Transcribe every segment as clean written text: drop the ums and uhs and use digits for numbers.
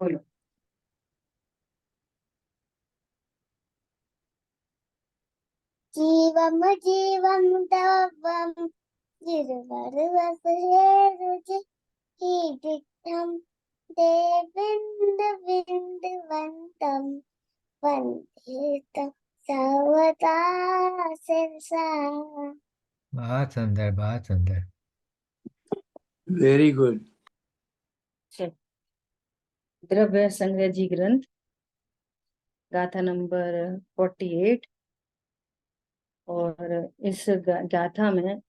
बोलो। जीवम जीवम तवम गिरवरवसहेरुजि कीदिद्धं देविन्दविन्दवन्तं वन्दे तं सर्वदा शिरसा। बहुत सुंदर, बहुत सुंदर। Very good. चलो, द्रव्य संग्रह जी ग्रंथ गाथा नंबर 48। और इस गाथा में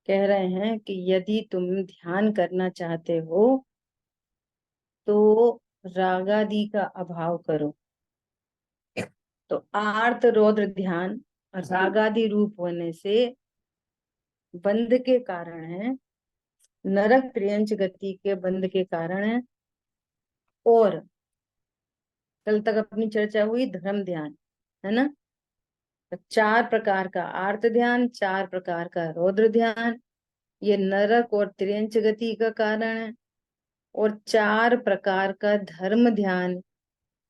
कह रहे हैं कि यदि तुम ध्यान करना चाहते हो तो रागादि का अभाव करो। तो आर्त रौद्र ध्यान रागादि रूप होने से बंध के कारण है, नरक त्रियंच गति के बंध के कारण है। और कल तक अपनी चर्चा हुई धर्म ध्यान, है ना। तो 4 प्रकार का आर्त ध्यान, 4 प्रकार का रौद्र ध्यान, ये नरक और त्रियंच गति का कारण है। और 4 प्रकार का धर्म ध्यान,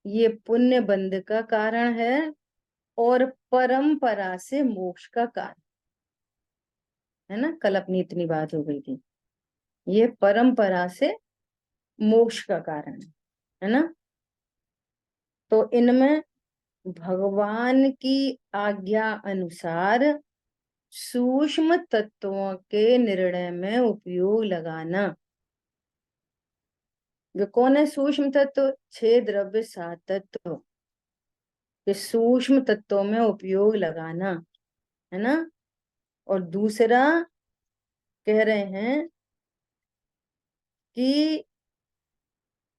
ये पुण्य बंध का कारण है और परंपरा से मोक्ष का कारण है ना। कल अपनी इतनी बात हो गई थी, ये परंपरा से मोक्ष का कारण है ना। तो इनमें भगवान की आज्ञा अनुसार सूक्ष्म तत्वों के निर्णय में उपयोग लगाना। वे कौन है सूक्ष्म तत्व? 6 द्रव्य 7 तत्व के सूक्ष्म तत्वों में उपयोग लगाना, है ना। और दूसरा कह रहे हैं कि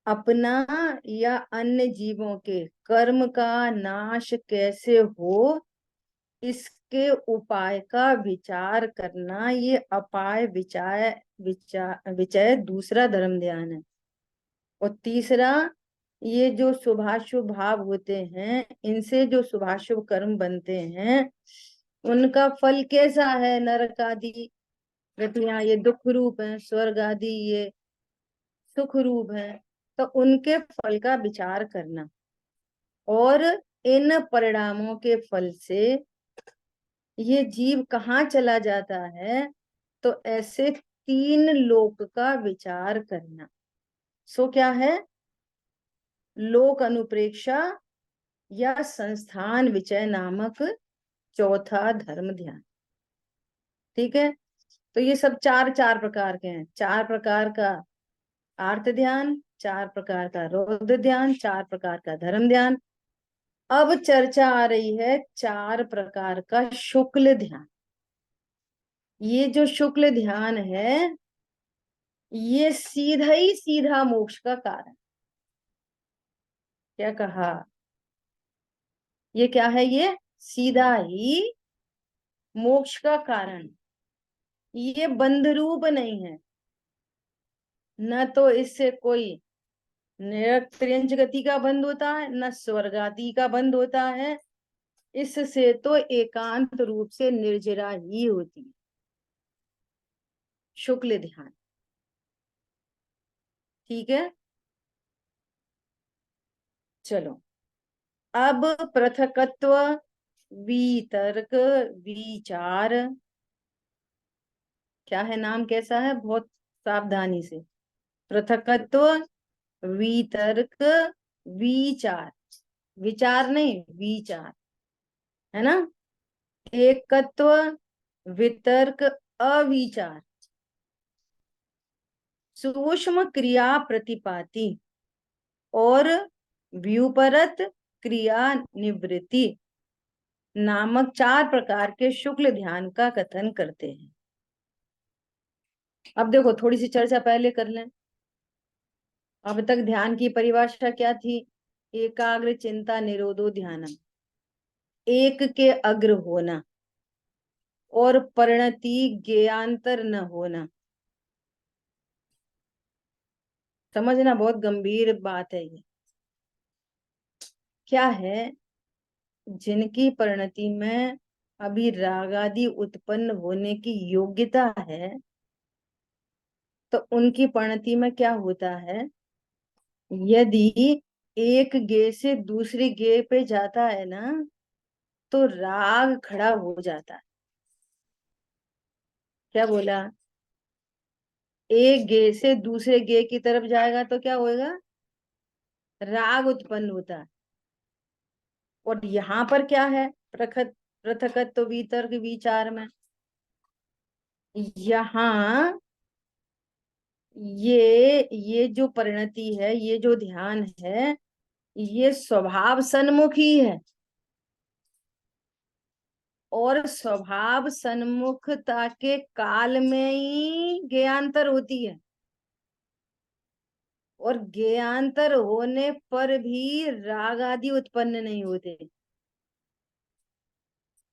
अपना या अन्य जीवों के कर्म का नाश कैसे हो, इसके उपाय का विचार करना, ये अपाय विचार विचय दूसरा धर्म ध्यान है। और तीसरा, ये जो शुभाशुभ भाव होते हैं, इनसे जो शुभाशुभ कर्म बनते हैं, उनका फल कैसा है? नरक आदि गतियां ये दुख रूप है, स्वर्ग आदि ये सुख रूप है। तो उनके फल का विचार करना और इन परिणामों के फल से ये जीव कहाँ चला जाता है, तो ऐसे 3 लोक का विचार करना। सो क्या है? लोक अनुप्रेक्षा या संस्थान विचय नामक चौथा धर्म ध्यान। ठीक है। तो ये सब 4 प्रकार के हैं। 4 प्रकार का आर्त ध्यान, 4 प्रकार का रौद्र ध्यान, 4 प्रकार का धर्म ध्यान। अब चर्चा आ रही है 4 प्रकार का शुक्ल ध्यान। ये जो शुक्ल ध्यान है, ये सीधा ही सीधा मोक्ष का कारण। क्या कहा? ये क्या है? ये सीधा ही मोक्ष का कारण। ये बंध रूप नहीं है, न तो इससे कोई निरंतर गति का बंध होता है, न स्वर्ग आदि का बंध होता है। इससे तो एकांत रूप से निर्जरा ही होती है शुक्ल ध्यान। ठीक है। चलो, अब पृथकत्व, वितर्क, विचार, क्या है नाम? कैसा है? बहुत सावधानी से। पृथकत्व, वितर्क, विचार। विचार नहीं, विचार, है ना। एकत्व, वितर्क, अविचार, सूक्ष्म क्रिया प्रतिपाति और व्युपरत क्रिया निवृत्ति नामक 4 प्रकार के शुक्ल ध्यान का कथन करते हैं। अब देखो, थोड़ी सी चर्चा पहले कर लें। अब तक ध्यान की परिभाषा क्या थी? एकाग्र चिंता निरोधो ध्यानम, एक के अग्र होना और परिणति ज्ञांतर न होना। समझना, बहुत गंभीर बात है ये। क्या है? जिनकी परिणति में अभी राग आदि उत्पन्न होने की योग्यता है, तो उनकी परिणति में क्या होता है? यदि एक गे से दूसरी गे पे जाता है ना, तो राग खड़ा हो जाता है। क्या बोला? एक गे से दूसरे गे की तरफ जाएगा तो क्या होएगा? राग उत्पन्न होता है। और यहाँ पर क्या है? पृथकत्व वितर्क विचार में यहाँ ये जो परिणति है, ये जो ध्यान है, ये स्वभाव सन्मुख ही है। और स्वभाव सन्मुखता के काल में ही ज्ञानांतर होती है। और ज्ञानांतर होने पर भी राग आदि उत्पन्न नहीं होते,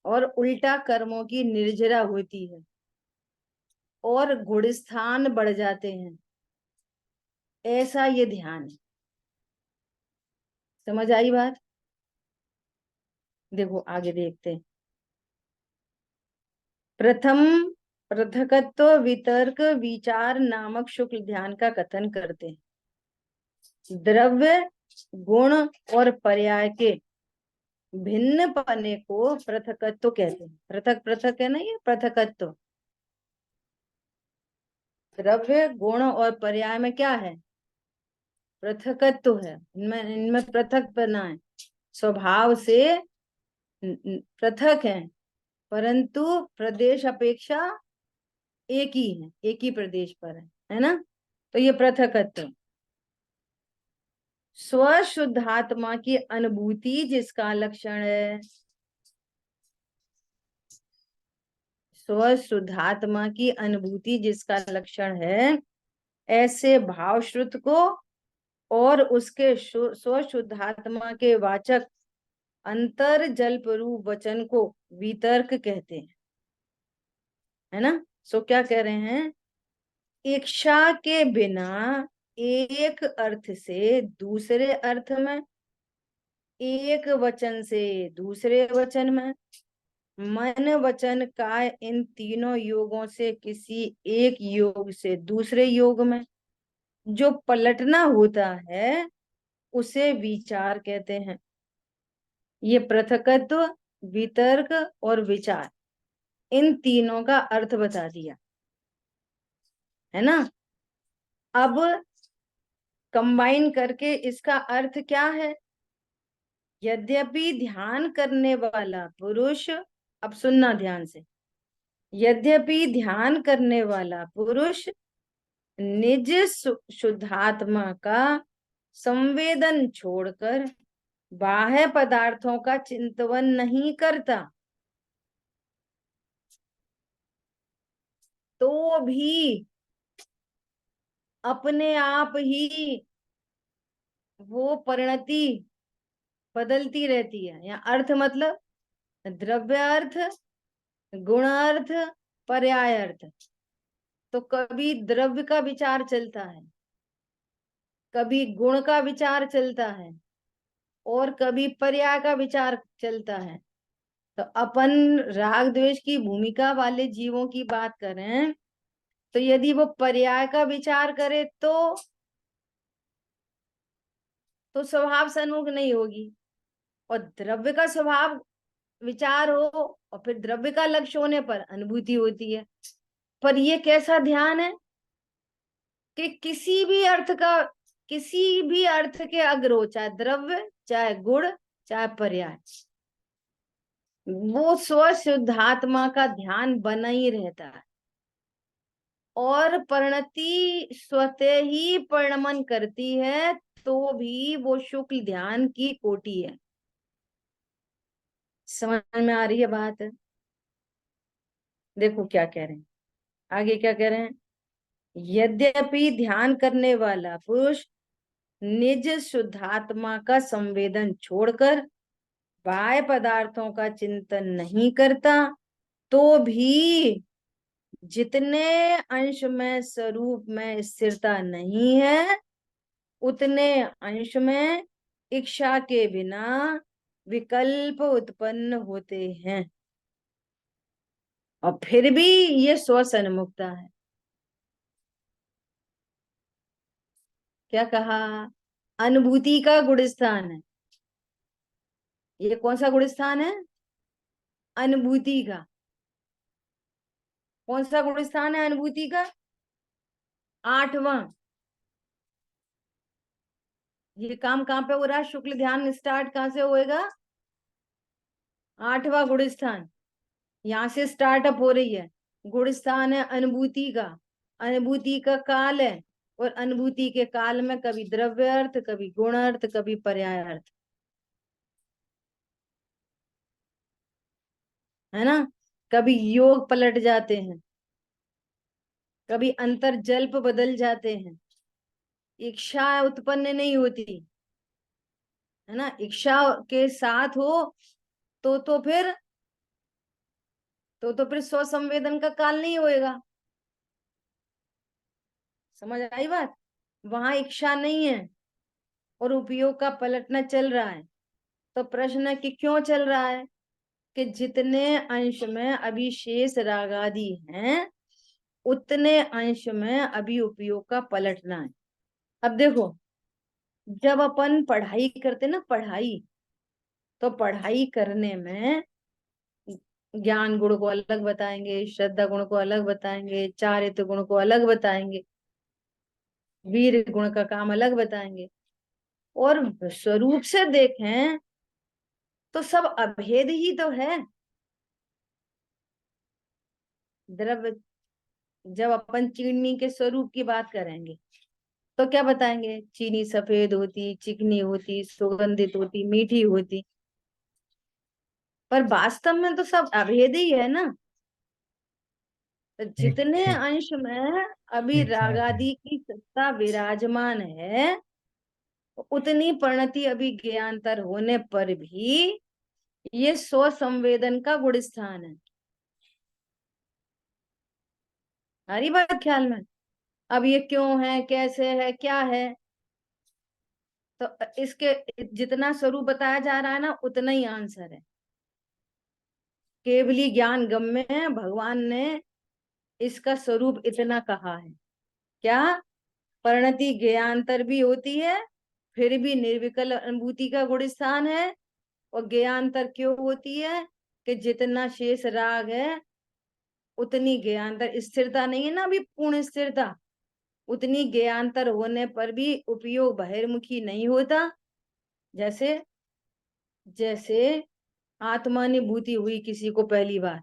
और उल्टा कर्मों की निर्जरा होती है, और गुणस्थान बढ़ जाते हैं। ऐसा ये ध्यान है। समझ आई बात? देखो आगे देखते हैं। प्रथम पृथकत्व वितर्क विचार नामक शुक्ल ध्यान का कथन करते हैं। द्रव्य, गुण और पर्याय के भिन्न पने को पृथकत्व कहते हैं। पृथक पृथक है ना, ये पृथकत्व। द्रव्य, गुण और पर्याय में क्या है? पृथकत्व है। इनमें इनमें पृथक बना है, स्वभाव से पृथक है, परंतु प्रदेश अपेक्षा एक ही है, एक ही प्रदेश पर है ना? तो ये पृथकत्व। स्वशुद्धात्मा की अनुभूति जिसका लक्षण है, स्वशुद्धात्मा की अनुभूति जिसका लक्षण है, ऐसे भाव श्रुत को और उसके स्वशुद्धात्मा के वाचक अंतर जल्प रूप वचन को वितर्क कहते हैं। है ना? सो क्या कह रहे हैं? इच्छा के बिना एक अर्थ से दूसरे अर्थ में, एक वचन से दूसरे वचन में, मन वचन काय इन तीनों योगों से किसी एक योग से दूसरे योग में जो पलटना होता है, उसे विचार कहते हैं। ये पृथकत्व, वितर्क और विचार, इन तीनों का अर्थ बता दिया है ना? अब कंबाइन करके इसका अर्थ क्या है? यद्यपि ध्यान करने वाला पुरुष, अब सुनना ध्यान से, यद्यपि ध्यान करने वाला पुरुष निज शुद्धात्मा का संवेदन छोड़कर बाह्य पदार्थों का चिंतन नहीं करता, तो भी अपने आप ही वो परिणति बदलती रहती है। या अर्थ मतलब द्रव्य अर्थ, गुण अर्थ, पर्याय अर्थ। तो कभी द्रव्य का विचार चलता है, कभी गुण का विचार चलता है, और कभी पर्याय का विचार चलता है। तो अपन राग द्वेष की भूमिका वाले जीवों की बात करें, तो यदि वो पर्याय का विचार करे तो स्वभाव सन्मुख नहीं होगी। और द्रव्य का स्वभाव विचार हो, और फिर द्रव्य का लक्ष्य होने पर अनुभूति होती है। पर ये कैसा ध्यान है कि किसी भी अर्थ के अग्र, चाहे द्रव्य, चाहे गुण, चाहे पर्याय, वो स्वशुद्धात्मा का ध्यान बना ही रहता है। और परिणति स्वतः ही परिणमन करती है, तो भी वो शुक्ल ध्यान की कोटि है। समझ में आ रही है बात? देखो क्या कह रहे हैं आगे, क्या कह रहे हैं? यद्यपि ध्यान करने वाला पुरुष निज शुद्धात्मा का संवेदन छोड़कर बाह्य पदार्थों का चिंतन नहीं करता, तो भी जितने अंश में स्वरूप में स्थिरता नहीं है, उतने अंश में इच्छा के बिना विकल्प उत्पन्न होते हैं, और फिर भी ये स्वसन्मुखता है। क्या कहा? अनुभूति का गुण स्थान है। ये कौन सा गुण स्थान है? अनुभूति का। कौन सा गुण स्थान है अनुभूति का? 8वां। ये काम कहाँ पे हो रहा है? शुक्ल ध्यान स्टार्ट कहाँ से होएगा? 8वां गुण स्थान, यहाँ से स्टार्टअप हो रही है। गुण स्थान है अनुभूति का, अनुभूति का काल है, और अनुभूति के काल में कभी द्रव्य अर्थ, कभी गुण अर्थ, कभी पर्याय अर्थ, है ना। कभी योग पलट जाते हैं, कभी अंतर जल्प बदल जाते हैं, इच्छा उत्पन्न नहीं होती, है ना। इच्छा के साथ हो तो फिर फिर स्व संवेदन का काल नहीं होएगा। समझ आई बात? वहां इच्छा नहीं है और उपयोग का पलटना चल रहा है। तो प्रश्न है कि क्यों चल रहा है? कि जितने अंश में अभी शेष राग आदि हैं, उतने अंश में अभी उपयोग का पलटना है। अब देखो, जब अपन पढ़ाई करते ना, पढ़ाई, तो पढ़ाई करने में ज्ञान गुण को अलग बताएंगे, श्रद्धा गुण को अलग बताएंगे, चारित्र गुण को अलग बताएंगे, वीर गुण का काम अलग बताएंगे। और स्वरूप से देखें तो सब अभेद ही तो है। द्रव्य, जब अपन चीनी के स्वरूप की बात करेंगे तो क्या बताएंगे? चीनी सफेद होती, चिकनी होती, सुगंधित होती, मीठी होती, पर वास्तव में तो सब अभेद ही है ना। तो एक जितने एक अंश में अभी एक राग साथ है। आदि की सत्ता विराजमान है, उतनी परिणति अभी ज्ञानतर होने पर भी ये स्व संवेदन का गुण स्थान है। हरी बात ख्याल में? अब ये क्यों है, कैसे है, क्या है, तो इसके जितना स्वरूप बताया जा रहा है ना, उतना ही आंसर है। केवली ज्ञान गम्य है, भगवान ने इसका स्वरूप इतना कहा है। क्या? परिणति ज्ञानतर भी होती है, फिर भी निर्विकल्प अनुभूति का गुण स्थान है। और ज्ञानतर क्यों होती है? कि जितना शेष राग है, उतनी ज्ञानतर स्थिरता नहीं है ना, अभी पूर्ण स्थिरता, उतनी ज्ञानतर होने पर भी उपयोग बहिर्मुखी नहीं होता। जैसे जैसे आत्मानुभूति हुई किसी को पहली बार,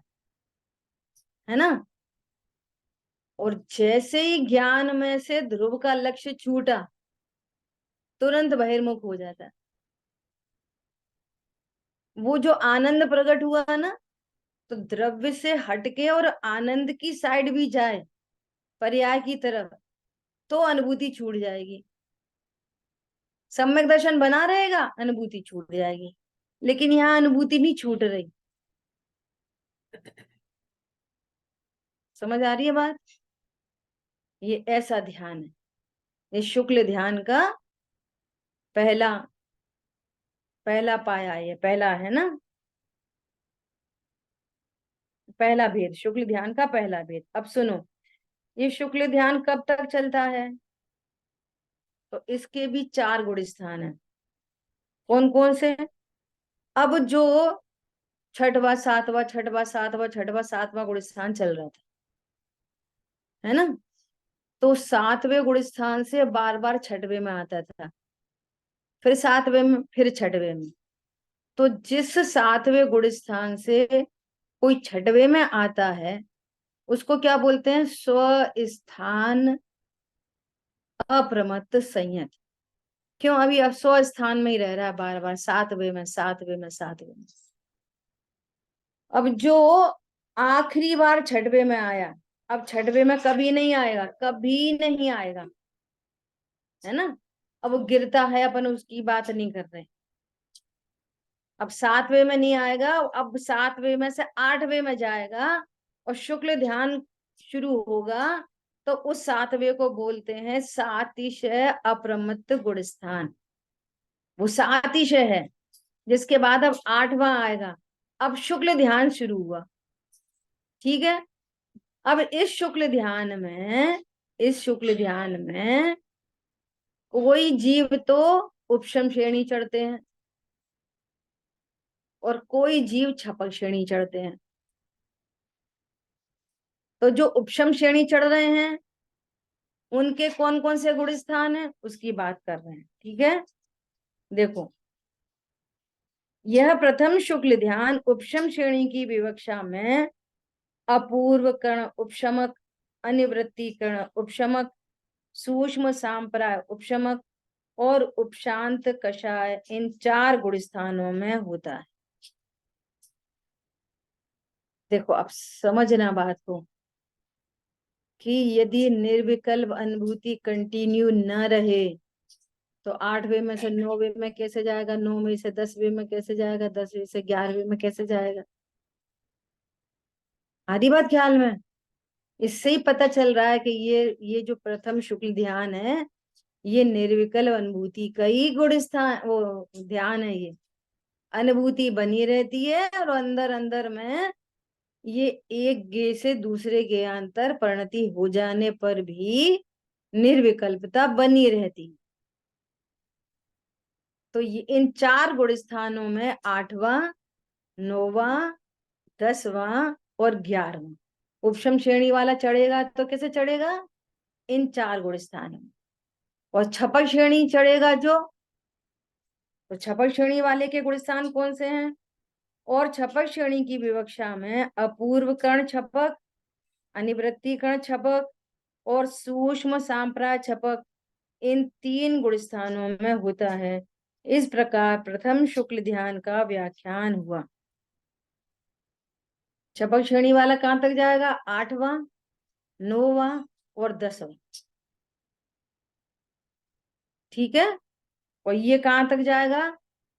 है ना, और जैसे ही ज्ञान में से ध्रुव का लक्ष्य छूटा, तुरंत बहिर्मुख हो जाता है। वो जो आनंद प्रकट हुआ ना, तो द्रव्य से हटके और आनंद की साइड भी जाए, पर्याय की तरफ, तो अनुभूति छूट जाएगी। सम्यक दर्शन बना रहेगा, अनुभूति छूट जाएगी। लेकिन यहाँ अनुभूति नहीं छूट रही। समझ आ रही है बात? ये ऐसा ध्यान है, ये शुक्ल ध्यान का पहला पहला पाया, ये पहला है ना, पहला भेद, शुक्ल ध्यान का पहला भेद। अब सुनो, ये शुक्ल ध्यान कब तक चलता है? तो इसके भी 4 गुण स्थान है। कौन कौन से? अब जो छठवा सातवां, छठवा सातवां, छठवा सातवां गुण स्थान चल रहा था, है ना, तो 7वें गुण स्थान से बार बार छठवें में आता था, फिर 7वें में, फिर छठवें में। तो जिस 7वें गुण स्थान से कोई छठवें में आता है, उसको क्या बोलते हैं? स्व स्थान अप्रमत्त संयत। क्यों? अभी अब स्व स्थान में ही रह रहा है, बार बार 7वें में, 7वें में, 7वें में। अब जो आखिरी बार छठवें में आया, अब छठवें में कभी नहीं आएगा, कभी नहीं आएगा, है ना। अब वो गिरता है, अपन उसकी बात नहीं कर रहे। अब 7वें में नहीं आएगा, अब 7वें में से 8वें में जाएगा और शुक्ल ध्यान शुरू होगा, तो उस 7वें को बोलते हैं सातिशय अप्रमत्त गुण स्थान। वो सातिशय है, जिसके बाद अब 8वां आएगा। अब शुक्ल ध्यान शुरू हुआ, ठीक है। अब इस शुक्ल ध्यान में कोई जीव तो उपशम श्रेणी चढ़ते हैं और कोई जीव छपक श्रेणी चढ़ते हैं। तो जो उपशम श्रेणी चढ़ रहे हैं उनके कौन कौन से गुण स्थान है उसकी बात कर रहे हैं। ठीक है, देखो, यह प्रथम शुक्ल ध्यान उपशम श्रेणी की विवक्षा में अपूर्व कर्ण उपशमक, अनिवृत्ति कर्ण उपशमक, सूक्ष्म सांप्राय उपशमक और उपशांत कषाय, इन 4 गुण स्थानों में होता है। देखो अब समझना बात को कि यदि निर्विकल्प अनुभूति कंटिन्यू न रहे तो 8वें में से 9वें में कैसे जाएगा, 9 में से 10वें में कैसे जाएगा, 10वें से 11वें में कैसे जाएगा। आधी बात ख्याल में। इससे ही पता चल रहा है कि ये जो प्रथम शुक्ल ध्यान है ये निर्विकल्प अनुभूति का ही गुण स्थान वो ध्यान है। ये अनुभूति बनी रहती है और अंदर अंदर में ये एक गे से दूसरे गेयांतर परिणति हो जाने पर भी निर्विकल्पता बनी रहती। तो ये इन 4 गुण स्थानों में 8वां, 9वां, 10वां और 11वां उपशम श्रेणी वाला चढ़ेगा। तो कैसे चढ़ेगा, इन 4 गुण स्थानों में। और छपक श्रेणी चढ़ेगा जो, तो छपक श्रेणी वाले के गुण स्थान कौन से हैं। और छपक श्रेणी की विवक्षा में अपूर्व कर्ण छपक, अनिवृत्ति कर्ण छपक और सूक्ष्म सांप्राय छपक, इन 3 गुण स्थानों में होता है। इस प्रकार प्रथम शुक्ल ध्यान का व्याख्यान हुआ। छपक श्रेणी वाला कहां तक जाएगा, 8वां, 9वां और 10वां। ठीक है, और ये कहां तक जाएगा,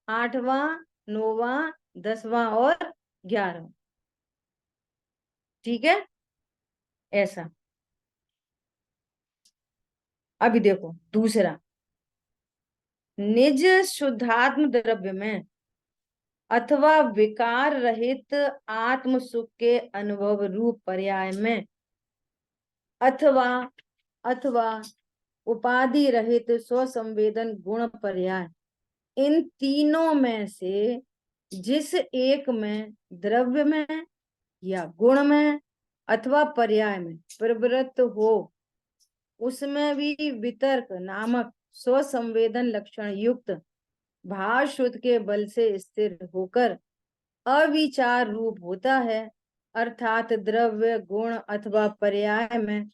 8वां, 9वां, 10वां और 11वां। ठीक है, ऐसा। अभी देखो दूसरा, निज शुद्धात्म द्रव्य में अथवा विकार रहित आत्म सुख के अनुभव रूप पर्याय में अथवा अथवा उपाधि रहित स्वसंवेदन गुण पर्याय, इन तीनों में से जिस एक में द्रव्य में या गुण में अथवा पर्याय में प्रवृत्त हो उसमें भी वितर्क नामक स्वसंवेदन लक्षण युक्त भाव शुद्ध के बल से स्थिर होकर अविचार रूप होता है। अर्थात द्रव्य गुण अथवा पर्याय में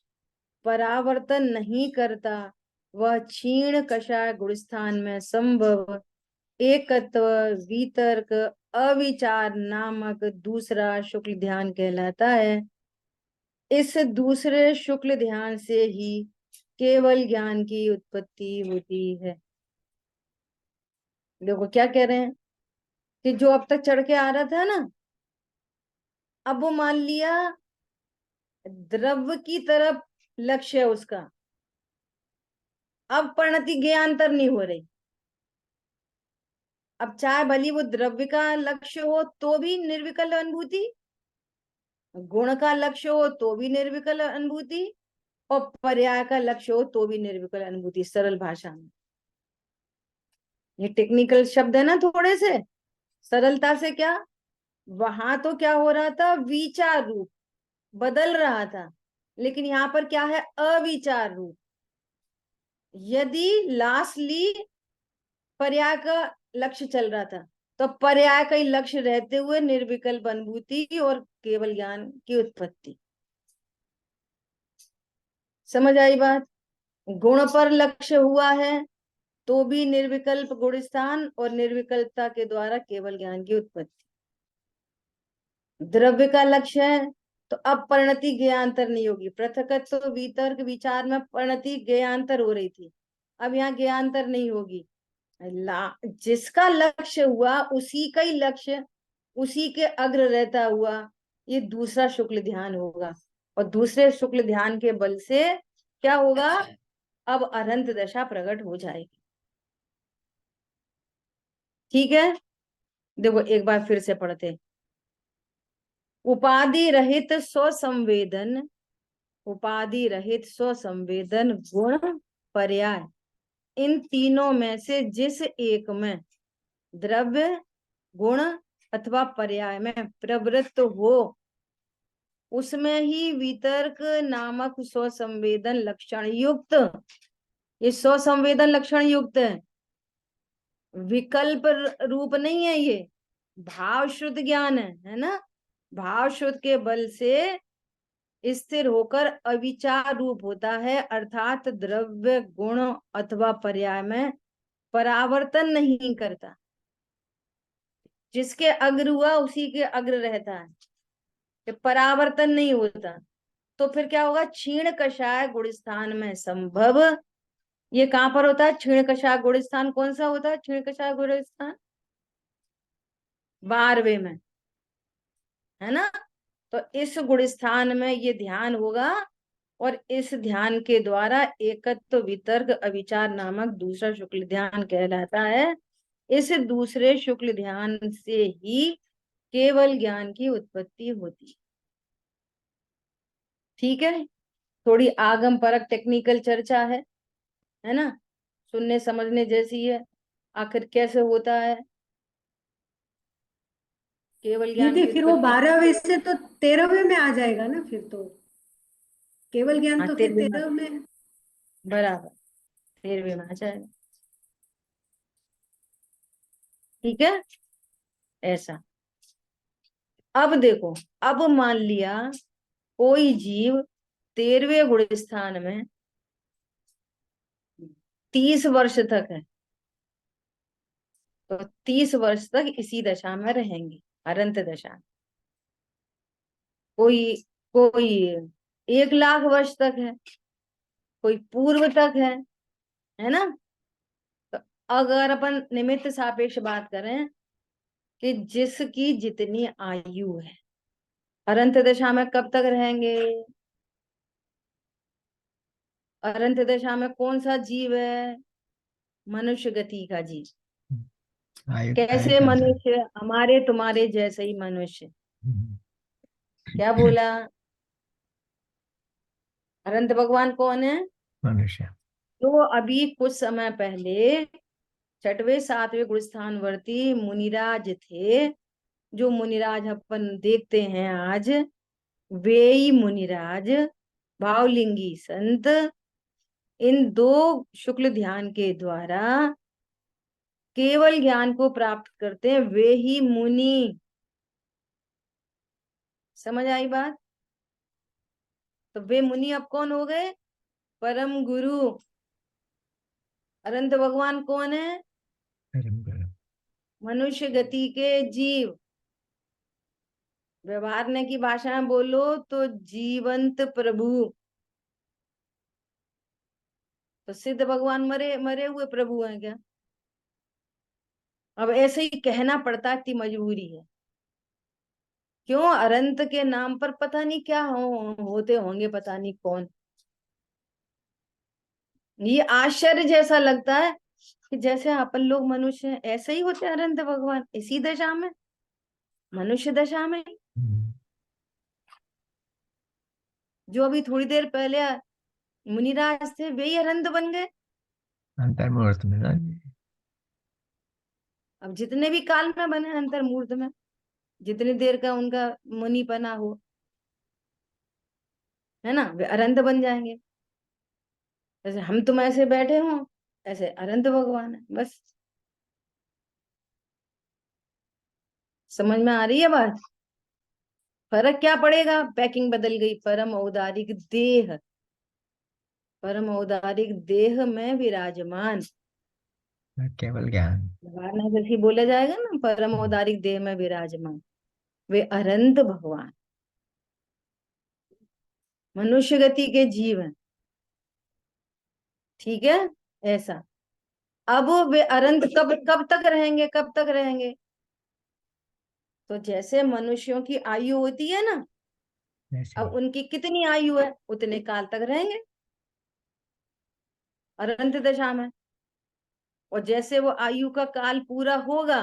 परावर्तन नहीं करता। वह क्षीण कषाय गुण स्थान में संभव एकत्व वितर्क अविचार नामक दूसरा शुक्ल ध्यान कहलाता है। इस दूसरे शुक्ल ध्यान से ही केवल ज्ञान की उत्पत्ति होती है। देखो क्या कह रहे हैं कि जो अब तक चढ़ के आ रहा था ना, अब वो मान लिया द्रव्य की तरफ लक्ष्य है उसका, अब परिणति ज्ञानांतर नहीं हो रही। अब चाहे भली वो द्रव्य का लक्ष्य हो तो भी निर्विकल्प अनुभूति, गुण का लक्ष्य हो तो भी निर्विकल्प अनुभूति और पर्याय का लक्ष्य हो तो भी निर्विकल्प अनुभूति। सरल भाषा में ये टेक्निकल शब्द है ना, थोड़े से सरलता से क्या, वहां तो क्या हो रहा था, विचार रूप बदल रहा था, लेकिन यहाँ पर क्या है, अविचार रूप। यदि लास्टली पर्याय का लक्ष्य चल रहा था तो पर्याय का ही लक्ष्य रहते हुए निर्विकल्प अनुभूति और केवल ज्ञान की उत्पत्ति। समझ आई बात। गुण पर लक्ष्य हुआ है तो भी निर्विकल्प गुण स्थान और निर्विकल्पता के द्वारा केवल ज्ञान की उत्पत्ति। द्रव्य का लक्ष्य है तो अब परिणति ज्ञानांतर नहीं होगी। पृथकत्व तो वितर्क विचार में परिणति ज्ञानांतर हो रही थी, अब यहाँ ज्ञानांतर नहीं होगी। जिसका लक्ष्य हुआ उसी का ही लक्ष्य, उसी के अग्र रहता हुआ ये दूसरा शुक्ल ध्यान होगा। और दूसरे शुक्ल ध्यान के बल से क्या होगा, अब अनंत दशा प्रकट हो जाएगी। ठीक है, देखो एक बार फिर से पढ़ते। उपाधि रहित स्वसंवेदन, उपाधि रहित स्वसंवेदन गुण पर्याय इन तीनों में से जिस एक में द्रव्य, गुण अथवा पर्याय में प्रवृत्त हो, उसमें ही वितर्क नामक स्वसंवेदन लक्षण युक्त, ये स्वसंवेदन लक्षण युक्त है, विकल्प रूप नहीं है, ये भाव शुद्ध ज्ञान है ना। भाव शुद्ध के बल से स्थिर होकर अविचार रूप होता है, अर्थात द्रव्य, गुण अथवा पर्याय में परावर्तन नहीं करता। जिसके अग्र हुआ उसी के अग्र रहता है, ये परावर्तन नहीं होता। तो फिर क्या होगा, क्षीण कषाय गुण स्थान में संभव, ये कहां पर होता है, क्षीण कषाय गुण स्थान कौन सा होता है, क्षीण कषाय गुण स्थान 12वें में, है ना। तो इस गुण स्थान में ये ध्यान होगा, और इस ध्यान के द्वारा एकत्व वितर्क अविचार नामक दूसरा शुक्ल ध्यान कहलाता है। इस दूसरे शुक्ल ध्यान से ही केवल ज्ञान की उत्पत्ति होती है। ठीक है, थोड़ी आगम परक टेक्निकल चर्चा है ना, सुनने समझने जैसी है। आखिर कैसे होता है केवल ज्ञान दीदी, की फिर वो उत्पत्ति। 12वें से तो 13वें में आ जाएगा ना, फिर तो केवल ज्ञान हाँ, तो फिर 13वें में, 13 में है। बराबर 13वें में आ जाएगा। ठीक है, ऐसा। अब देखो, अब मान लिया कोई जीव 13वें गुण स्थान में 30 वर्ष तक है, तो 30 वर्ष तक इसी दशा में रहेंगे, अनंत दशा। कोई कोई 1 लाख वर्ष तक है, कोई पूर्व तक है ना। तो अगर अपन निमित्त सापेक्ष बात करें कि जिसकी जितनी आयु है, अनंत दशा में कब तक रहेंगे, अनंत दशा में कौन सा जीव है, मनुष्य गति का जीव। आयु आयु कैसे चलता है। मनुष्य, हमारे तुम्हारे जैसे ही मनुष्य। हम्म, क्या बोला, अनंत भगवान कौन है, मनुष्य। तो अभी कुछ समय पहले 6वें 7वें गुण स्थानवर्ती मुनिराज थे, जो मुनिराज अपन देखते हैं आज, वे ही मुनिराज भावलिंगी संत इन 2 शुक्ल ध्यान के द्वारा केवल ज्ञान को प्राप्त करते हैं, वे ही मुनि। समझ आई बात। तो वे मुनि अब कौन हो गए, परम गुरु। अनंत भगवान कौन है, परम गुरु। मनुष्य गति के जीव। व्यवहारने की भाषा में बोलो तो जीवंत प्रभु। तो सिद्ध भगवान मरे मरे हुए प्रभु हैं क्या। अब ऐसे ही कहना पड़ता है, इतनी मजबूरी है। क्यों, अनंत के नाम पर पता नहीं क्या होते होंगे, पता नहीं कौन। ये आश्चर्य जैसा लगता है कि जैसे अपन लोग मनुष्य हैं, ऐसे ही होते हैं अनंत भगवान, इसी दशा में, मनुष्य दशा में। हम्म, जो अभी थोड़ी देर पहले मुनिराज थे, वे ही अनंत बन गए। अंतर्मुहूर्त में ना। अब जितने भी काल में बने अंतर मुहूर्त में, जितनी देर का उनका मुनि बना हो, है ना, वे अनंत बन जाएंगे। जैसे हम तुम ऐसे बैठे हों, ऐसे अनंत भगवान है बस। समझ में आ रही है बात। फर्क क्या पड़ेगा, पैकिंग बदल गई, परम औदारिक देह, परम औदारिक देह में विराजमान। केवल ज्ञान। भगवान जैसे बोला जाएगा ना, परम औदारिक देह में विराजमान, वे अनंत भगवान मनुष्य गति के जीव हैं। ठीक है, ऐसा। अब वे अनंत कब कब तक रहेंगे, कब तक रहेंगे, तो जैसे मनुष्यों की आयु होती है ना, ऐसे अब ही। उनकी कितनी आयु है उतने काल तक रहेंगे अनंत दशा में। और जैसे वो आयु का काल पूरा होगा,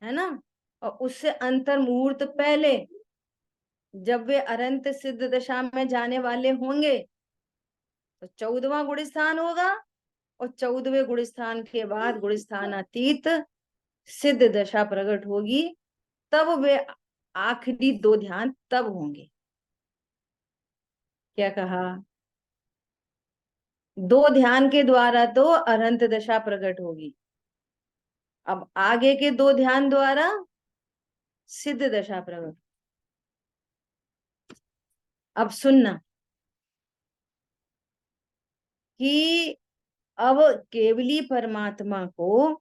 है ना, और उससे अंतर मुहूर्त पहले जब वे अनंत सिद्ध दशा में जाने वाले होंगे, तो 14वां गुण स्थान होगा, और 14वें गुण स्थान के बाद गुण स्थान अतीत सिद्ध दशा प्रकट होगी, तब वे आखिरी 2 ध्यान तब होंगे। क्या कहा? 2 ध्यान के द्वारा तो अनंत दशा प्रकट होगी, अब आगे के 2 ध्यान द्वारा सिद्ध दशा प्रकट। अब सुनना कि अब केवली परमात्मा को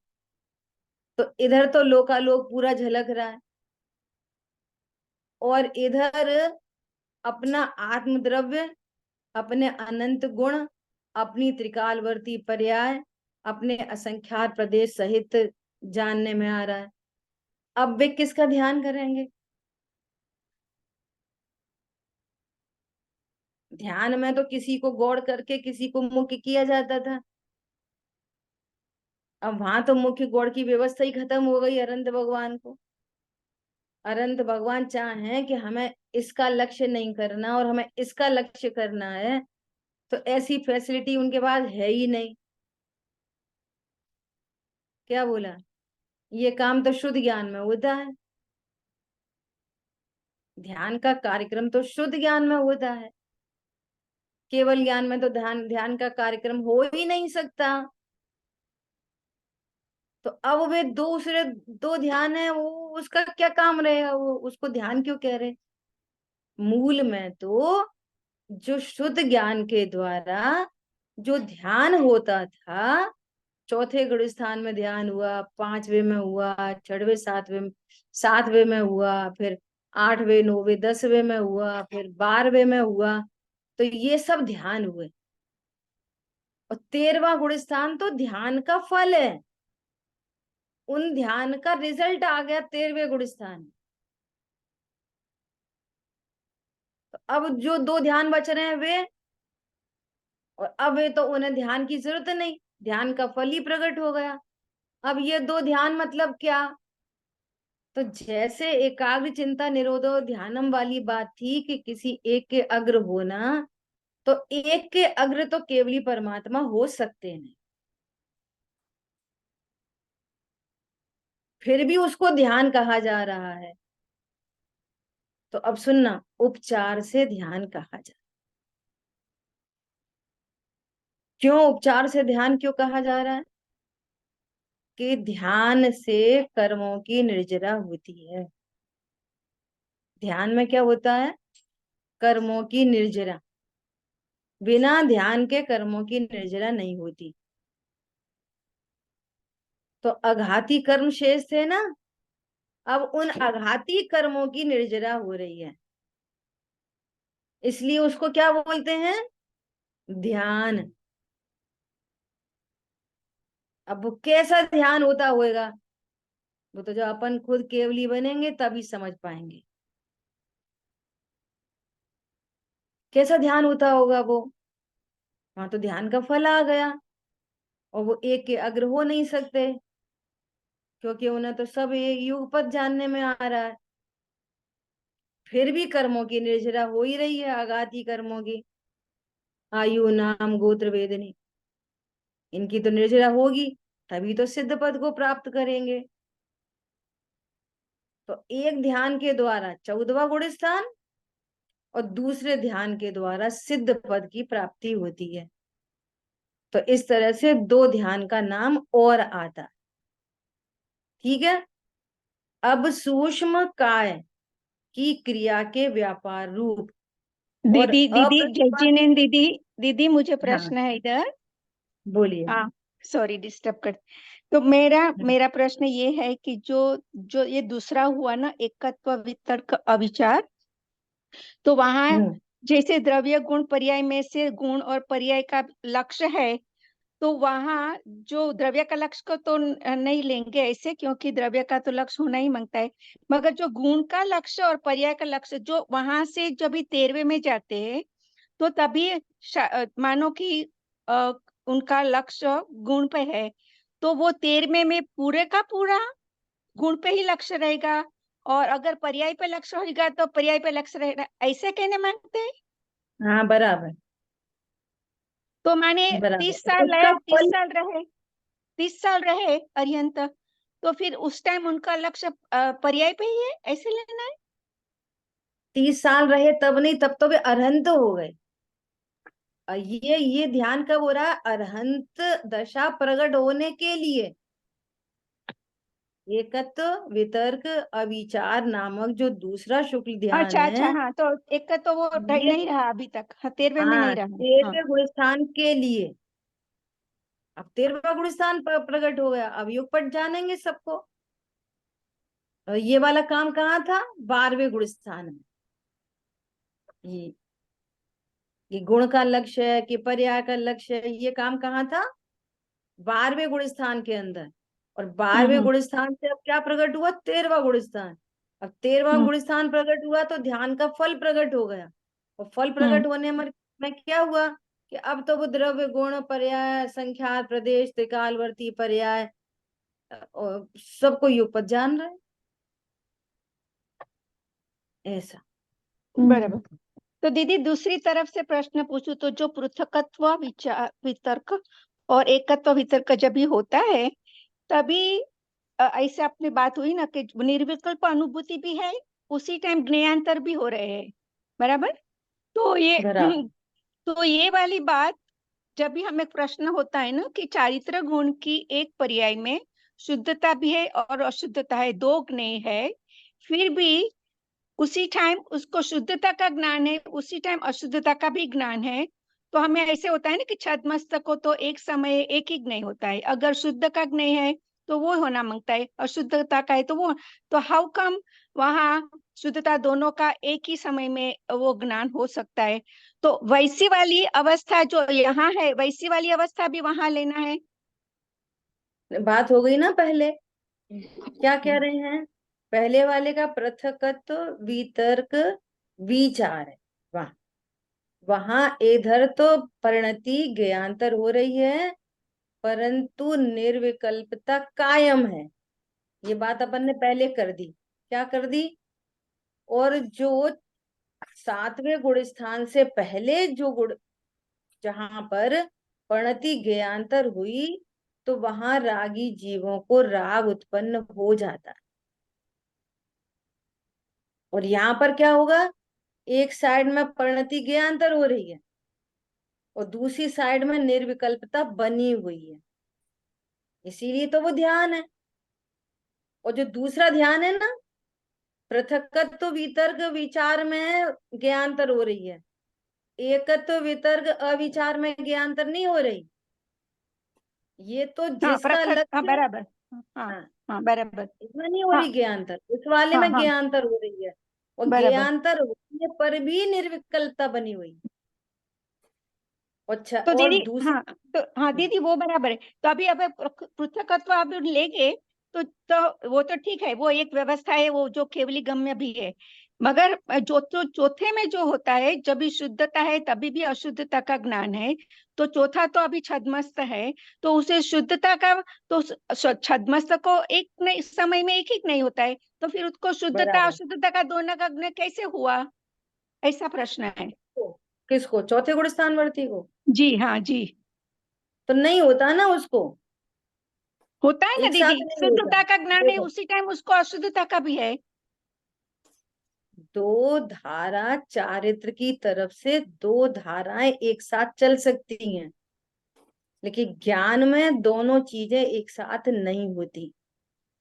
तो इधर तो लोकालोक पूरा झलक रहा है, और इधर अपना आत्मद्रव्य, अपने अनंत गुण, अपनी त्रिकालवर्ती पर्याय, अपने असंख्यात प्रदेश सहित जानने में आ रहा है। अब वे किसका ध्यान करेंगे? ध्यान में तो किसी को गौड़ करके किसी को मुख्य किया जाता था, अब वहां तो मुख्य गौड़ की व्यवस्था ही खत्म हो गई अनंत भगवान को। अनंत भगवान चाहे कि हमें इसका लक्ष्य नहीं करना और हमें इसका लक्ष्य करना है, तो ऐसी फैसिलिटी उनके पास है ही नहीं। क्या बोला? ये काम तो शुद्ध ज्ञान में होता है, ध्यान का कार्यक्रम तो शुद्ध ज्ञान में होता है, केवल ज्ञान में तो ध्यान ध्यान का कार्यक्रम हो ही नहीं सकता। तो अब वे दूसरे 2 ध्यान है, वो उसका क्या काम रहेगा? वो उसको ध्यान क्यों कह रहे? मूल में तो जो शुद्ध ज्ञान के द्वारा जो ध्यान होता था, चौथे गुण स्थान में ध्यान हुआ, 5वें में हुआ, 6वें 7वें में हुआ, फिर 8वें 9वें 10वें में हुआ, फिर 12वें में हुआ, तो ये सब ध्यान हुए। और 13वां गुण स्थान तो ध्यान का फल है, उन ध्यान का रिजल्ट आ गया 13वें गुण स्थान। तो अब जो 2 ध्यान बच रहे हैं वे, और अब वे तो उन्हें ध्यान की जरूरत नहीं, ध्यान का फल ही प्रकट हो गया। अब ये 2 ध्यान मतलब क्या? तो जैसे एकाग्र चिंता निरोधो ध्यानम वाली बात थी कि किसी एक के अग्र होना, तो एक के अग्र तो केवली परमात्मा हो सकते नहीं, फिर भी उसको ध्यान कहा जा रहा है। तो अब सुनना, उपचार से ध्यान कहा जा, क्यों उपचार से ध्यान क्यों कहा जा रहा है? कि ध्यान से कर्मों की निर्जरा होती है। ध्यान में क्या होता है? कर्मों की निर्जरा। बिना ध्यान के कर्मों की निर्जरा नहीं होती। तो अघाती कर्म शेष थे ना, अब उन अघाती कर्मों की निर्जरा हो रही है, इसलिए उसको क्या बोलते हैं? ध्यान। अब वो कैसा ध्यान होता होगा, वो तो जब अपन खुद केवली बनेंगे तभी समझ पाएंगे कैसा ध्यान होता होगा वो। वहां तो ध्यान का फल आ गया, और वो एक के अग्र हो नहीं सकते, क्योंकि उन्हें तो सब ये युगपत जानने में आ रहा है। फिर भी कर्मों की निर्जरा हो ही रही है, आघाती कर्मों की, आयु नाम गोत्र वेदनी, इनकी तो निर्जरा होगी, तभी तो सिद्ध पद को प्राप्त करेंगे। तो एक ध्यान के द्वारा 14वां गुण स्थान, और दूसरे ध्यान के द्वारा सिद्ध पद की प्राप्ति होती है। तो इस तरह से 2 ध्यान का नाम और आता है। ठीक है। अब सूक्ष्म काय की क्रिया के व्यापार रूप और दीदी दीदी अप्रतिपन्न। जयजीनेन दीदी दीदी मुझे हाँ, प्रश्न है इधर। बोलिए। हाँ, सॉरी डिस्टर्ब कर। तो मेरा मेरा प्रश्न ये है कि जो जो ये दूसरा हुआ ना, एकत्व वितर्क अविचार, तो वहां हम्म जैसे द्रव्य गुण पर्याय में से गुण और पर्याय का लक्ष्य है, तो वहां जो द्रव्य का लक्ष्य को तो नहीं लेंगे ऐसे, क्योंकि द्रव्य का तो लक्ष्य होना ही मांगता है। मगर जो गुण का लक्ष्य और पर्याय का लक्ष्य, जो वहां से जब भी 13वें में जाते हैं, तो तभी मानो कि अ, उनका लक्ष्य गुण पे है, तो वो 13वें में पूरे का पूरा गुण पे ही लक्ष्य रहेगा, और अगर पर्याय पे लक्ष्य होगा तो पर्याय पे लक्ष्य रहेगा, ऐसे कहने मांगते हैं। हाँ, बराबर। तो माने बराबर। 30 साल उसका है, 30 फल साल रहे, 30 साल रहे अर्यंत, तो फिर उस टाइम उनका लक्ष्य पर्याय पे ही है, ऐसे लेना है। 30 साल रहे तब नहीं, तब तो वे अरहंत हो गए। ये ध्यान कब हो रहा है? अरहंत दशा प्रकट होने के लिए एकत्व वितर्क अविचार नामक जो दूसरा शुक्ल ध्यान अच्छा अच्छा, है, हाँ, तो एक का तो वो ये नहीं रहा अभी तक, हाँ, 13वें में नहीं हाँ रहा। हाँ 13वें गुण स्थान के लिए। अब 13वां गुण स्थान प्रकट हो गया, अब युगपट जानेंगे सबको। ये वाला काम कहाँ था? 12वें गुण स्थान में। ये ये गुण का लक्ष्य है कि पर्याय का लक्ष्य है, ये काम कहाँ था? 12वें गुण स्थान के अंदर। और 12वें हम्म गुण स्थान से अब क्या प्रकट हुआ? 13वां गुण स्थान। अब 13वां हम्म गुण स्थान प्रकट हुआ तो ध्यान का फल प्रकट हो गया। और फल हम्म प्रकट होने में क्या हुआ कि अब तो वो द्रव्य गुण पर्याय संख्या प्रदेश त्रिकालवर्ती पर्याय और सबको युगपत जान रहे हैं। ऐसा। बराबर। तो दीदी दूसरी तरफ से प्रश्न पूछूं तो जो पृथकत्व विचार वितर्क और एकत्व वितर्क जब भी होता है, तभी ऐसे अपनी बात हुई ना कि निर्विकल्प अनुभूति भी है, उसी टाइम ज्ञानांतर भी हो रहे हैं, बराबर। तो ये बराबर। तो ये वाली बात, जब भी हमें प्रश्न होता है ना कि चारित्र गुण की एक पर्याय में शुद्धता भी है और अशुद्धता है, दो गुण है, फिर भी उसी टाइम उसको शुद्धता का ज्ञान है, उसी टाइम अशुद्धता का भी ज्ञान है। तो हमें ऐसे होता है ना कि छद्मस्तक को तो एक समय एक ही ज्ञ होता है, अगर शुद्ध का ज्ञ है तो वो होना मांगता है, अशुद्धता का है तो वो, तो हाउ कम वहाँ शुद्धता दोनों का एक ही समय में वो ज्ञान हो सकता है। तो वैसी वाली अवस्था जो यहाँ है, वैसी वाली अवस्था भी वहां लेना है। बात हो गई ना पहले, क्या कह रहे हैं? पहले वाले का पृथकत्व वितर्क विचार है। वाह, वहां इधर तो परिणति ज्ञानांतर हो रही है, परंतु निर्विकल्पता कायम है। ये बात अपन ने पहले कर दी। क्या कर दी? और जो 7वें गुण स्थान से पहले जो गुण, जहां पर परिणति ज्ञानांतर हुई, तो वहां रागी जीवों को राग उत्पन्न हो जाता है। और यहाँ पर क्या होगा? एक साइड में परिणति ज्ञानांतर हो रही है और दूसरी साइड में निर्विकल्पता बनी हुई है, इसीलिए तो वो ध्यान है। और जो दूसरा ध्यान है ना, पृथकत्व वितर्क विचार में ज्ञानांतर हो रही है, एकत्व वितर्क अविचार में ज्ञानांतर नहीं हो रही। ये तो हाँ जिसका प्रखर, हाँ लक्ष्य, बराबर। हाँ हाँ, हाँ बराबर। इसमें नहीं हो हाँ रही ज्ञानांतर, उस वाले हाँ में हाँ ज्ञानांतर हो रही है। और बराबर। ज्ञानांतर होने पर भी निर्विकल्पता बनी हुई। अच्छा, तो और दीदी, दूसरी, हाँ, तो हाँ दीदी वो बराबर है। तो अभी अब पृथकत्व आप लेंगे तो वो तो ठीक है, वो एक व्यवस्था है, वो जो केवली गम्य भी है। मगर जो तो चौथे में जो होता है, जब भी शुद्धता है तभी भी अशुद्धता का ज्ञान है, तो चौथा तो अभी छद्मस्त है, तो उसे शुद्धता का, तो छद्मस्त को एक नहीं समय में एक ही नहीं होता है, तो फिर उसको शुद्धता बराबर। अशुद्धता का दोनों का ज्ञान कैसे हुआ, ऐसा प्रश्न है। किसको? किसको? चौथे गुण स्थानवर्ती को? जी हाँ जी। तो नहीं होता ना उसको, होता है ना एक दीदी, साथ नहीं होता। शुद्धता का ज्ञान है, देखो, उसी टाइम उसको अशुद्धता का भी है। दो धारा चारित्र की तरफ से दो धाराएं एक साथ चल सकती हैं, लेकिन ज्ञान में दोनों चीजें एक साथ नहीं होती,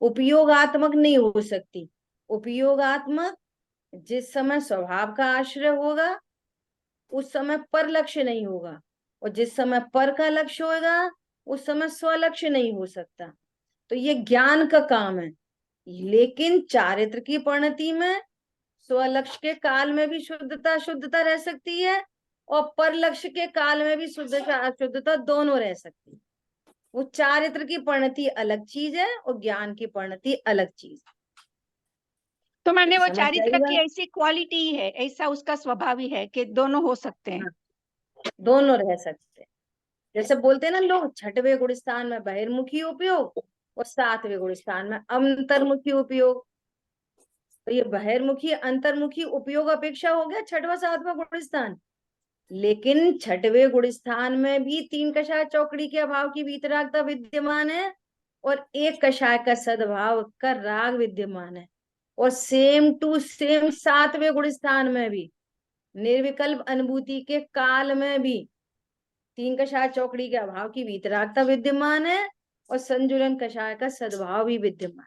उपयोगात्मक नहीं हो सकती। उपयोगात्मक जिस समय स्वभाव का आश्रय होगा, उस समय पर लक्ष्य नहीं होगा, और जिस समय पर का लक्ष्य होगा, उस समय स्वलक्ष्य नहीं हो सकता। तो ये ज्ञान का काम है। लेकिन चारित्र की परिणति में स्वलक्ष्य के काल में भी शुद्धता अशुद्धता रह सकती है, और पर लक्ष्य के काल में भी शुद्धता अशुद्धता दोनों रह सकती है। वो चारित्र की परिणति अलग चीज है और ज्ञान की परिणति अलग चीज है। तो माने वो समझ चारित्र की जाएगा। ऐसी क्वालिटी है, ऐसा उसका स्वभाव ही है कि दोनों हो सकते हैं। हाँ, दोनों रह सकते हैं। जैसे बोलते हैं ना लोग, 6वें गुण स्थान में बहिर्मुखी उपयोग और 7वें गुण स्थान में अंतर्मुखी उपयोग। तो ये बहिर्मुखी अंतर्मुखी उपयोग अपेक्षा हो गया 6वां 7वां गुण स्थान। लेकिन छठवें गुण स्थान में भी 3 कषाय चौकड़ी के अभाव की वीतरागता विद्यमान है और 1 कषाय का सद्भाव का राग विद्यमान है। और सेम टू सेम 7वें गुण स्थान में भी निर्विकल्प अनुभूति के काल में भी 3 कषाय चौकड़ी के अभाव की वीतरागता विद्यमान है और संजुलन कषाय का सद्भाव भी विद्यमान।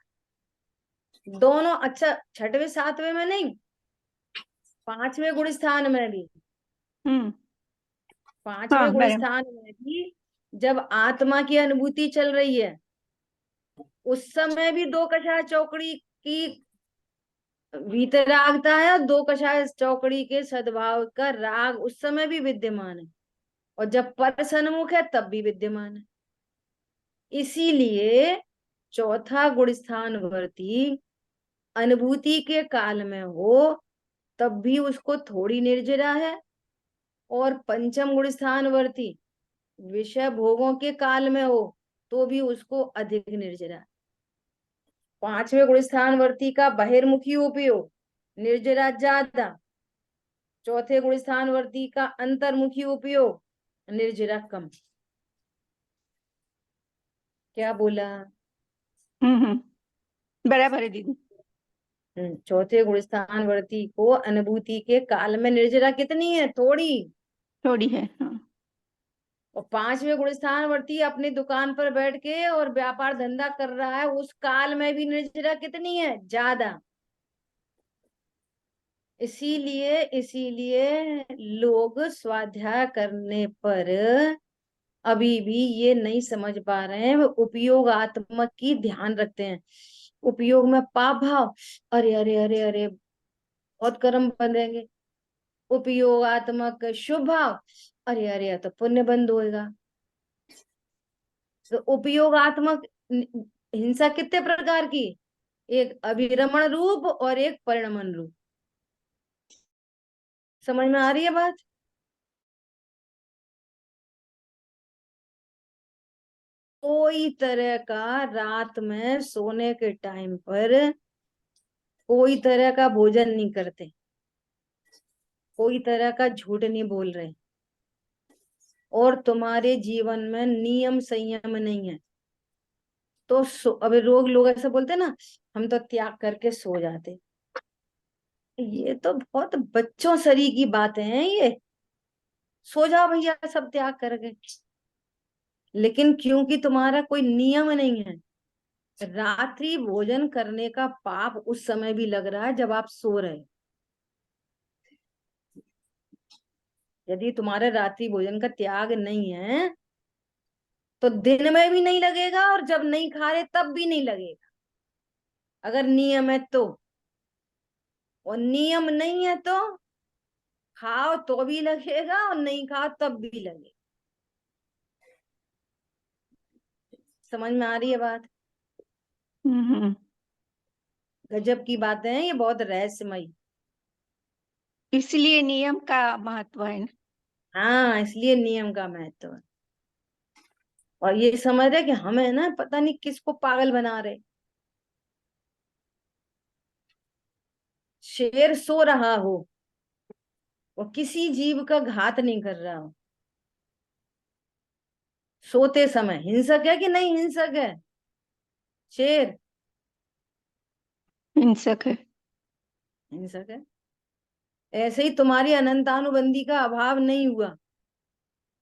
दोनों, अच्छा 6वें 7वें में नहीं, 5वें गुण स्थान में भी, हाँ 5वें गुण मैडम। स्थान में भी जब आत्मा की अनुभूति चल रही है उस समय भी 2 कषाय चौकड़ी की वीतरागता है और 2 कषाय चौकड़ी के सद्भाव का राग उस समय भी विद्यमान है और जब पर सन्मुख है तब भी विद्यमान है। इसीलिए चौथा गुण स्थान वर्ती अनुभूति के काल में हो तब भी उसको थोड़ी निर्जरा है और पंचम गुण स्थान वर्ती विषय भोगों के काल में हो तो भी उसको अधिक निर्जरा है। 5वें गुण स्थान वर्ती का बहिर्मुखी उपयोग निर्जरा ज्यादा, चौथे गुण स्थान वर्ती का अंतर्मुखी उपयोग निर्जरा कम। क्या बोला? बराबर है दीदी। चौथे गुण स्थान वर्ती को अनुभूति के काल में निर्जरा कितनी है? थोड़ी। थोड़ी है हाँ। और 5वें गुण स्थान वर्ती अपनी दुकान पर बैठ के और व्यापार धंधा कर रहा है उस काल में भी निर्जरा कितनी है? ज्यादा। इसीलिए लोग स्वाध्याय करने पर अभी भी ये नहीं समझ पा रहे हैं, वो उपयोगात्मक की ध्यान रखते हैं। उपयोग में पाप भाव, अरे अरे अरे अरे बहुत कर्म बंधेंगे। उपयोगात्मक शुभ भाव, अरे अरे तो पुण्य बंद होएगा। तो उपयोगात्मक हिंसा कितने प्रकार की? एक अभिरमण रूप और एक परिणमन रूप। समझ में आ रही है बात? कोई तरह का रात में सोने के टाइम पर कोई तरह का भोजन नहीं करते, कोई तरह का झूठ नहीं बोल रहे और तुम्हारे जीवन में नियम संयम नहीं है तो अभी लोग ऐसा बोलते ना, हम तो त्याग करके सो जाते। ये तो बहुत बच्चों सरी की बातें हैं ये। सो जाओ भैया सब त्याग करके, लेकिन क्योंकि तुम्हारा कोई नियम नहीं है, रात्रि भोजन करने का पाप उस समय भी लग रहा है जब आप सो रहे। यदि तुम्हारे रात्रि भोजन का त्याग नहीं है तो दिन में भी नहीं लगेगा और जब नहीं खा रहे तब भी नहीं लगेगा, अगर नियम है तो। और नियम नहीं है तो खाओ तो भी लगेगा और नहीं खाओ तब भी लगेगा। समझ में आ रही है बात? गजब की बातें हैं ये, बहुत रहस्यमयी। इसलिए नियम का महत्व है ना। हाँ, इसलिए नियम का महत्व है। और ये समझ रहे कि हमें ना पता नहीं किसको पागल बना रहे। शेर सो रहा हो और किसी जीव का घात नहीं कर रहा हो, सोते समय हिंसक है कि नहीं हिंसक है? शेर हिंसक है। हिंसक है। ऐसे ही तुम्हारी अनंतानुबंधी का अभाव नहीं हुआ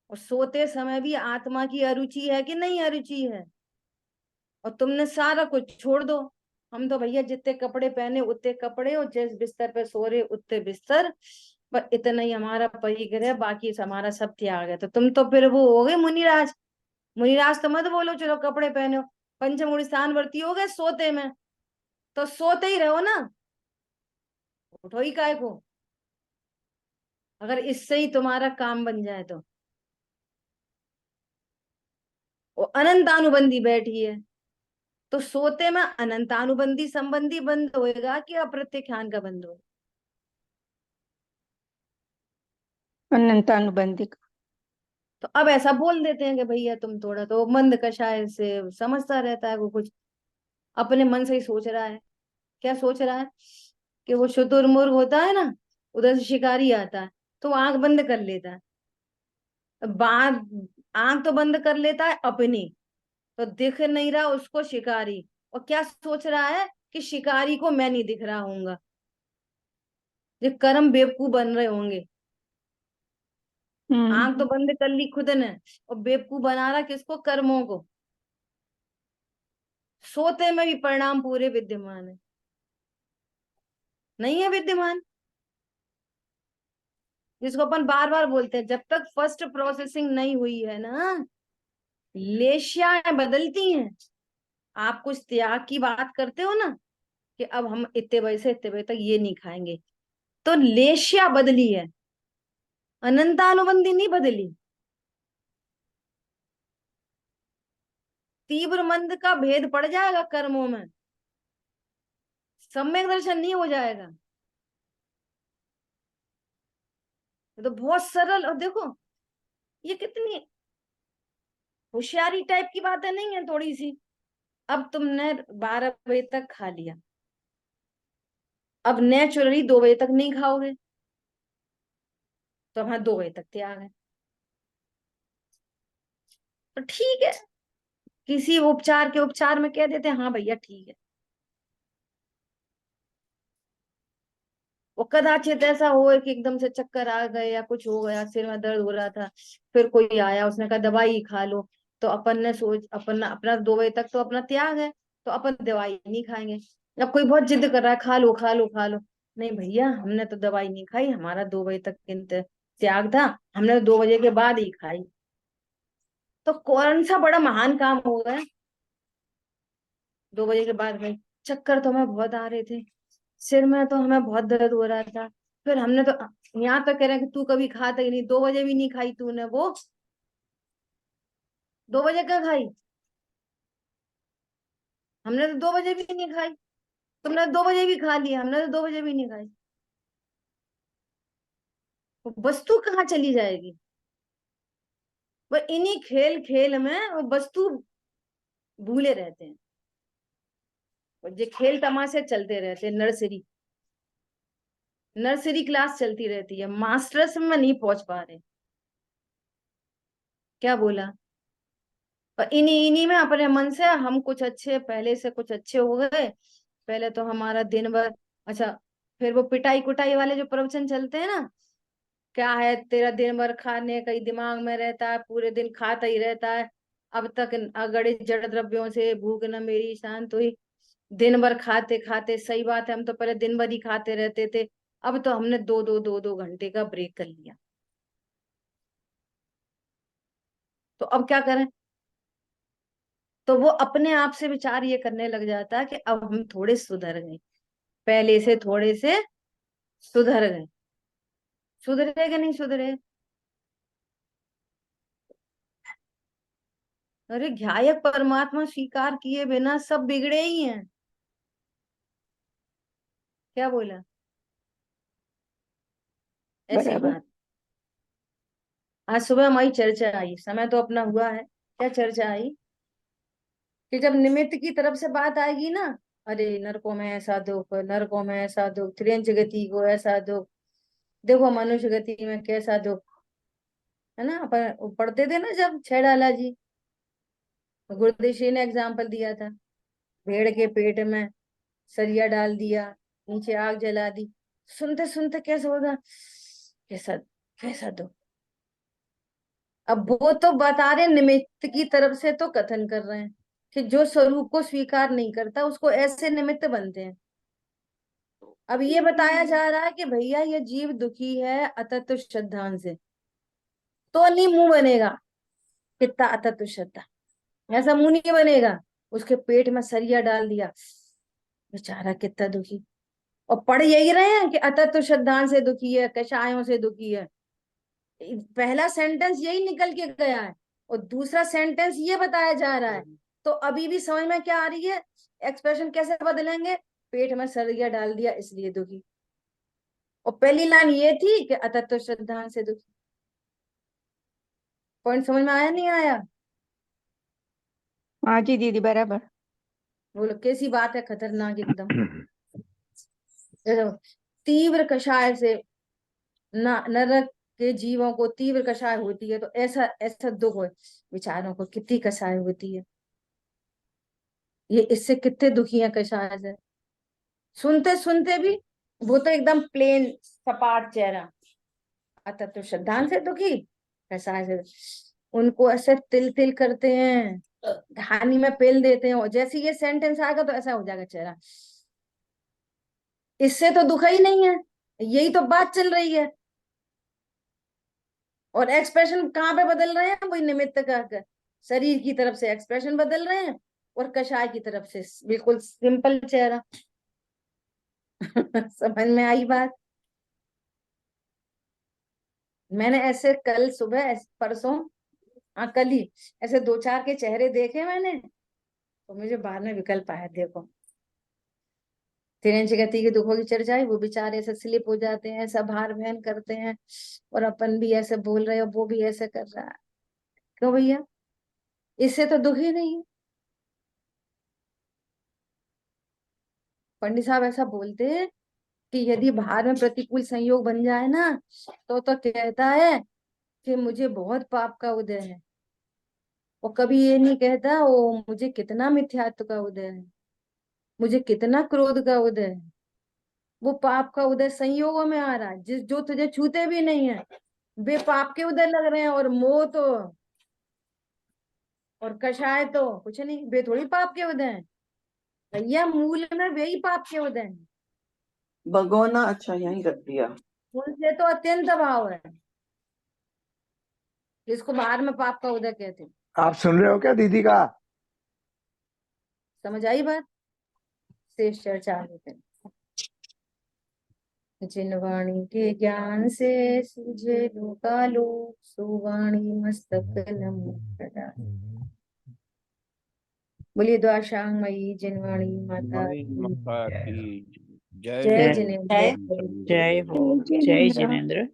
और सोते समय भी आत्मा की अरुचि है कि नहीं अरुचि है, और तुमने सारा कुछ छोड़ दो। हम तो भैया जितने कपड़े पहने उतने कपड़े और जिस बिस्तर पे सो रहे उतने बिस्तर, पर इतना ही हमारा परिग्रह, बाकी हमारा सब त्याग है। तो तुम तो फिर वो हो गए मुनिराज। मुनिराज तो मत बोलो चलो कपड़े पहनो, पंचम गुण स्थान वर्ती हो गए सोते में, तो सोते ही रहो ना, उठो ही काय को, अगर इससे ही तुम्हारा काम बन जाए तो। वो अनंतानुबंधी बैठी है तो सोते में अनंतानुबंधी संबंधी बंद होएगा कि अप्रत्यख्यान का बंद होगा? अनंतानुबंधिक। तो अब ऐसा बोल देते हैं कि भैया तुम थोड़ा तो मंद कषाय से समझता रहता है, वो कुछ अपने मन से ही सोच रहा है। क्या सोच रहा है? कि वो शुतुरमुर्ग होता है ना, उधर से शिकारी आता है तो वो आंख बंद कर लेता है बांध आंख तो बंद कर लेता है अपनी, तो दिख नहीं रहा उसको शिकारी, और क्या सोच रहा है कि शिकारी को मैं नहीं दिख रहा हूंगा। ये कर्म बेवकूफ बन रहे होंगे। आंख तो बंद कर ली खुद ने, और बेवकूफ बना रहा किसको? कर्मों को। सोते में भी परिणाम पूरे विद्यमान है, नहीं है विद्यमान? जिसको अपन बार बार बोलते हैं, जब तक फर्स्ट प्रोसेसिंग नहीं हुई है ना, लेशियाएं बदलती हैं। आप कुछ त्याग की बात करते हो ना, कि अब हम इतने बजे से इतने बजे तक ये नहीं खाएंगे, तो लेशिया बदली है, अनंतानुबंधी नहीं बदली। तीव्र मंद का भेद पड़ जाएगा कर्मों में, सम्यक दर्शन नहीं हो जाएगा। ये तो बहुत सरल, और देखो ये कितनी होशियारी टाइप की बातें नहीं है थोड़ी सी। अब तुमने 12 बजे तक खा लिया, अब नेचुरली 2 बजे तक नहीं खाओगे, तो हाँ 2 बजे तक त्याग है, तो ठीक है। किसी उपचार के उपचार में कह देते हैं हाँ भैया ठीक है। वो कदाचित ऐसा हो कि एकदम से चक्कर आ गए या कुछ हो गया, सिर में दर्द हो रहा था, फिर कोई आया उसने कहा दवाई खा लो, तो अपन ने सोच अपना अपना 2 बजे तक तो अपना त्याग है, तो अपन दवाई नहीं खाएंगे। अब कोई बहुत जिद कर रहा है खा लो खा लो खा लो, नहीं भैया हमने तो दवाई नहीं खाई, हमारा 2 बजे तक त्याग था, हमने तो 2 बजे के बाद ही खाई। तो कौन सा बड़ा महान काम हो गया? 2 बजे के बाद भाई, चक्कर तो हमें बहुत आ रहे थे, सिर में तो हमें बहुत दर्द हो रहा था, फिर हमने तो यहाँ तो कह रहे हैं कि तू कभी खाता ही नहीं, 2 बजे भी नहीं खाई तूने वो, 2 बजे क्या खाई? हमने तो 2 बजे भी नहीं खाई, तुमने 2 बजे भी खा लिया, हमने तो 2 बजे भी नहीं खाई। वो वस्तु कहाँ चली जाएगी? वो इन्हीं खेल खेल में वो वस्तु भूले रहते हैं। और ये खेल तमाशे चलते रहते हैं, नर्सरी नर्सरी क्लास चलती रहती है, मास्टर्स में नहीं पहुंच पा रहे। क्या बोला? और इन्हीं इन्हीं में अपने मन से हम कुछ अच्छे, पहले से कुछ अच्छे हो गए, पहले तो हमारा दिन भर अच्छा, फिर वो पिटाई कुटाई वाले जो प्रवचन चलते हैं ना, क्या है तेरा दिन भर खाने का ही दिमाग में रहता है, पूरे दिन खाता ही रहता है, अब तक अगड़ित जड़ द्रव्यों से भूख न मेरी शांत हुई, दिन भर खाते खाते। सही बात है, हम तो पहले दिन भर ही खाते रहते थे, अब तो हमने 2-2 घंटे का ब्रेक कर लिया, तो अब क्या करें? तो वो अपने आप से विचार ये करने लग जाता है कि अब हम थोड़े सुधर गए, पहले से थोड़े से सुधर गए। सुधरे कि नहीं सुधरे? अरे ध्यायक परमात्मा स्वीकार किए बिना सब बिगड़े ही हैं। क्या बोला? ऐसी बराबर। बात। आज सुबह हमारी चर्चा आई, समय तो अपना हुआ है, क्या चर्चा आई कि जब निमित्त की तरफ से बात आएगी ना, अरे नरकों में ऐसा दुख, नरकों में ऐसा दुख, त्रियंच गति को ऐसा दुख, देखो मनुष्य गति में कैसा दुख, है ना? अपन पढ़ते थे ना जब छैड़ाला जी, गुरुदेव श्री ने एग्जाम्पल दिया था, भेड़ के पेट में सरिया डाल दिया, नीचे आग जला दी, सुनते सुनते कैसा होगा, कैसा कैसा दुख। अब वो तो बता रहे, निमित्त की तरफ से तो कथन कर रहे हैं कि जो स्वरूप को स्वीकार नहीं करता उसको ऐसे निमित्त बनते हैं। अब ये बताया जा रहा है कि भैया ये जीव दुखी है अतत्व श्रद्धा से, तो नहीं मुंह बनेगा कितना अतत्व श्रद्धा, ऐसा मुंह नहीं बनेगा। उसके पेट में सरिया डाल दिया, बेचारा कितना दुखी, और पढ़ यही रहे हैं कि अतत्व श्रद्धा से दुखी है, कषायों से दुखी है। पहला सेंटेंस यही निकल के गया है, और दूसरा सेंटेंस ये बताया जा रहा है, तो अभी भी समझ में क्या आ रही है? एक्सप्रेशन कैसे बदलेंगे? पेट में सरिया डाल दिया इसलिए दुखी, और पहली लाइन ये थी कि अतत्व श्रद्धा से दुखी। पॉइंट समझ में आया नहीं आया? हाँ जी दीदी बराबर। बोलो कैसी बात है, खतरनाक एकदम। देखो, तीव्र कषाय से नरक के जीवों को तीव्र कषाय होती है, तो ऐसा ऐसा दुख हो विचारों को कितनी कषाय होती है। ये इससे कितने दुखी है कषाय से, सुनते सुनते भी। वो तो एकदम प्लेन सपाट चेहरा, अतः तो श्रद्धांत से दुखी कषाय से। उनको ऐसे तिल तिल करते हैं, धानी में पेल देते हैं, और जैसे ये सेंटेंस आएगा तो ऐसा हो जाएगा चेहरा। इससे तो दुख ही नहीं है, यही तो बात चल रही है। और एक्सप्रेशन कहाँ पे बदल रहे हैं, वही निमित्त का शरीर की तरफ से एक्सप्रेशन बदल रहे हैं, और कषाय की तरफ से बिल्कुल सिंपल चेहरा। समझ में आई बात? मैंने ऐसे कल सुबह परसों, हाँ कल ही, ऐसे 2-4 के चेहरे देखे मैंने, तो मुझे बाद में विकल्प आया। देखो तिरंजी गति की दुखों की चर्चा है, वो बेचारे ऐसे स्लिप हो जाते हैं, ऐसा भार वहन करते हैं, और अपन भी ऐसे बोल रहे हो, वो भी ऐसे कर रहा है। क्यों भैया, इससे तो दुख ही नहीं है। पंडित साहब ऐसा बोलते हैं कि यदि बाहर में प्रतिकूल संयोग बन जाए ना, तो कहता है कि मुझे बहुत पाप का उदय है। वो कभी ये नहीं कहता ओ मुझे कितना मिथ्यात्व का उदय है, मुझे कितना क्रोध का उदय है। वो पाप का उदय संयोगों में आ रहा है, जिस जो तुझे छूते भी नहीं है, वे पाप के उदय लग रहे हैं। और मोह तो और कषाय तो कुछ नहीं, वे थोड़ी पाप के उदय हैं भैया, मूल में वे ही पाप के उदय हैं। भगोना, अच्छा यहीं रख दिया। उनसे तो अत्यंत भाव है, जिसको बाहर में पाप का उदय कहते हैं। आप सुन रहे हो क्या दीदी का? समझ आई बात? शेष चर्चा होते हैं। जिन वाणी के ज्ञान से सूझे लोकालो, सो वाणी मस्तक नमो प्रदा। बोलिए द्वाशांगमयी जिनवाणी माता मणि की माता जय की जय। जय हो जिनेंद्र। जय हो, जय जिनेंद्र।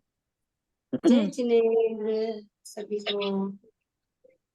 जय जिनेंद्र सभी को।